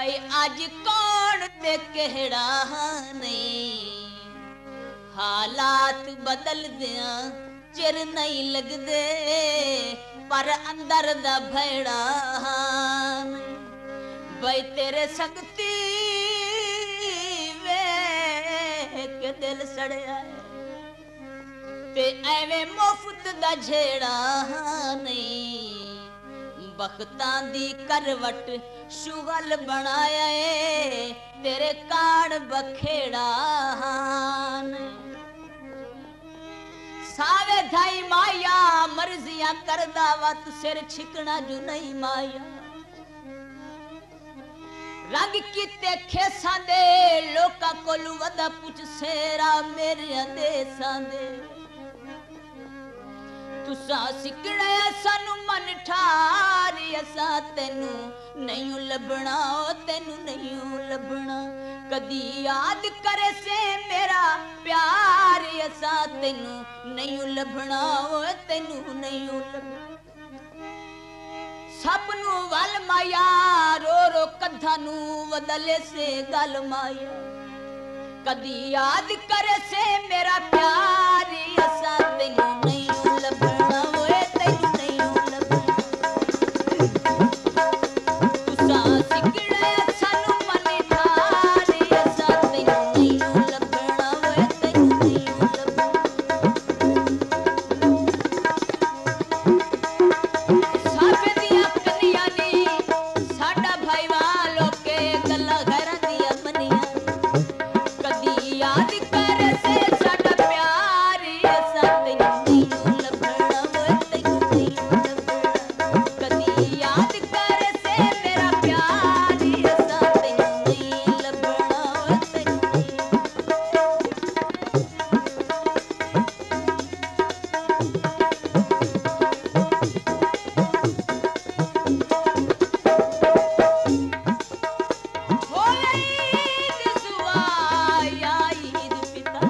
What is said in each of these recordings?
भाई आज कौन ते केड़ा नहीं हालात बदल दिया चिर नहीं लगदे पर अंदर दा भैड़ा भाई तेरे संगती वे के दिल सड़या ते एवें मुफ्त दा झेड़ा नहीं बख्तां दी करवट शुगल बनाया तेरे कान बखेड़ा सावे धाई माया मर्जियां करदा वत सिर छिकना जो नहीं माया रंग किते खेसां दे लोकां कोलू वदा पुछ सेरा मेरे देसां दे तुसा सिकड़े सानू मन ठारी असा तेनू नहीं लभना तेनू नहीं लभना कदी याद करे से मेरा प्यार असा तेनू नहीं लभना तेनू नहीं लभना सबनू वल माया रो रो कद्धा नू बदले से गल माया कदी याद करे से मेरा प्यार असा तेनू नहीं लभना तेनू नहीं लभना तुसा सिकड़े सानू मन ठारी असा तेनू नहीं लभना तेनू नहीं लभना साबे दियां कनियां नी साडा भाई वालों के गल्लां घरां दियां बनियां कदी याद कर से साडा प्यार असा तेनू नहीं लभना तेनू नहीं लभना कदी याद कर से मेरा प्यार असा तेनू नहीं लभना तेनू नहीं हो ईद जुआ या ईद पिता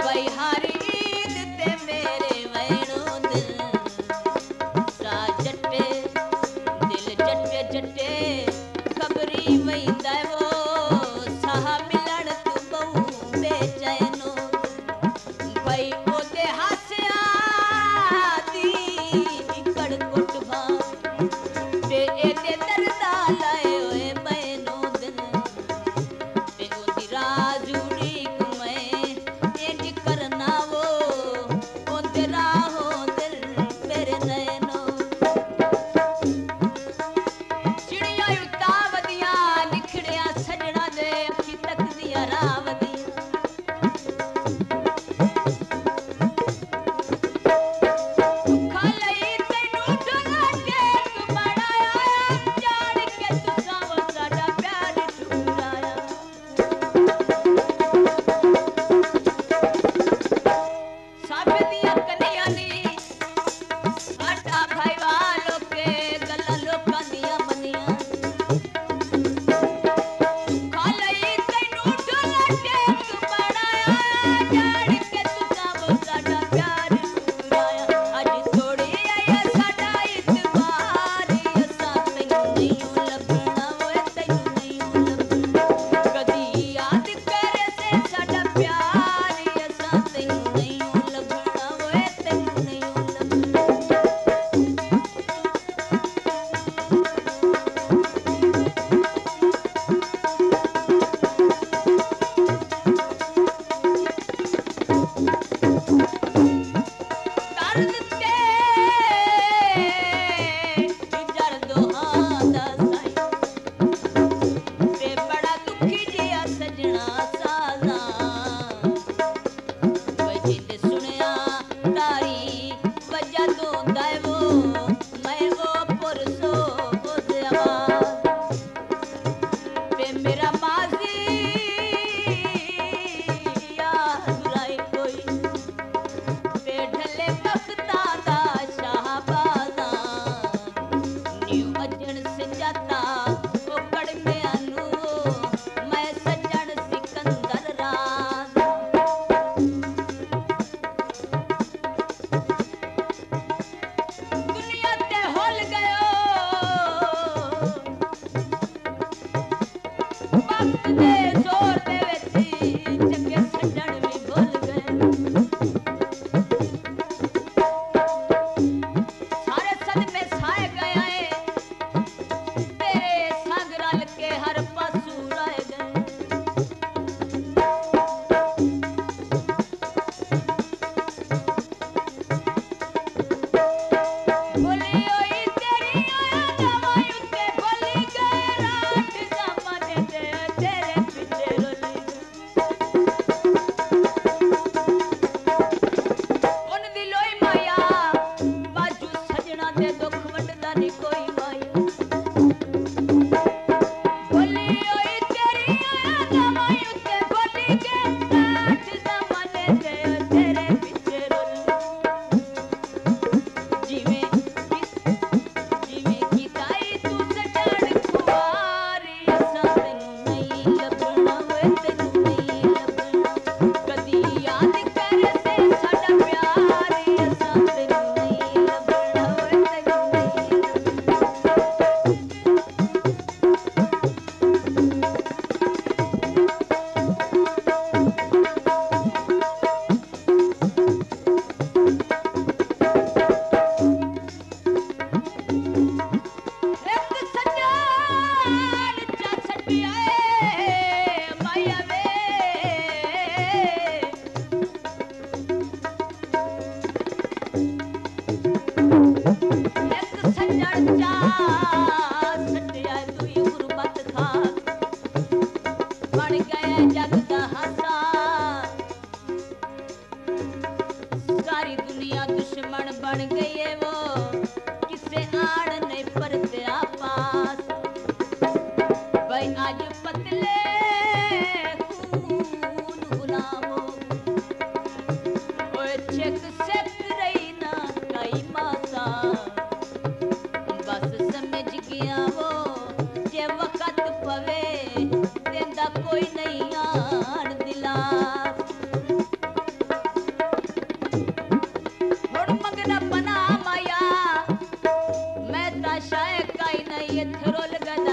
भाई हर ईद ते मेरे वैणो दिल सा जट्टे दिल जट्टे जट्टे खबरी वैंदा वो साह मिलन तू बहु बेचैनो भाई ओदे हासिया दी कड़कुट भा ते एदे दर्दा लाए होए मैनो दिल ते ओदी राजूड़ी मैं इंज करना वो ओदे राहो दिल मेरे नैनो चिड़िया उतावदियां निखड़िया सजना दे अखी तक दिया रावदियां खालई तैनू डोला टेक बनाया जान के तुसां वो साडा प्यार ठुकराया साबे दियां कनियां नी साडा भाई वालों के गल्लां लोकां दियां बनियां खालई तैनू डोला टेक बनाया जान के तुसां वो साडा प्यार ठुकराया अज थोड़ी आया साडा इतबार असा तेनू नहीं लभना तेनू नहीं लभना कदी याद करे से साडा प्यार असा तेनू नहीं लभना तेनू नहीं लभना दर्द ते जड़ दोहां दा साई ते बड़ा दुखी जिया सजना साजा जिंदे सुनिया तारी वजह दोंदा वो मैं वो पुरसो ओदे आवाज ते मेरा माजी याद राई कोई ते ढले बख्ता सच्चा सटिया दुई गुरबत खाक बन गए जग दा हासा सारी दुनिया दुश्मन बन गई है वो किसे आड़ नहीं परत्या पास भाई आज पतले खून गुलामो ओए चेक सेक रही ना कई मासा बस समझ गया वो जे वक्त पवे देंदा कोई नहीं आन दिला हुण मंगना पना माया मैं ता शायद काई नहीं इत्थे रुल गदा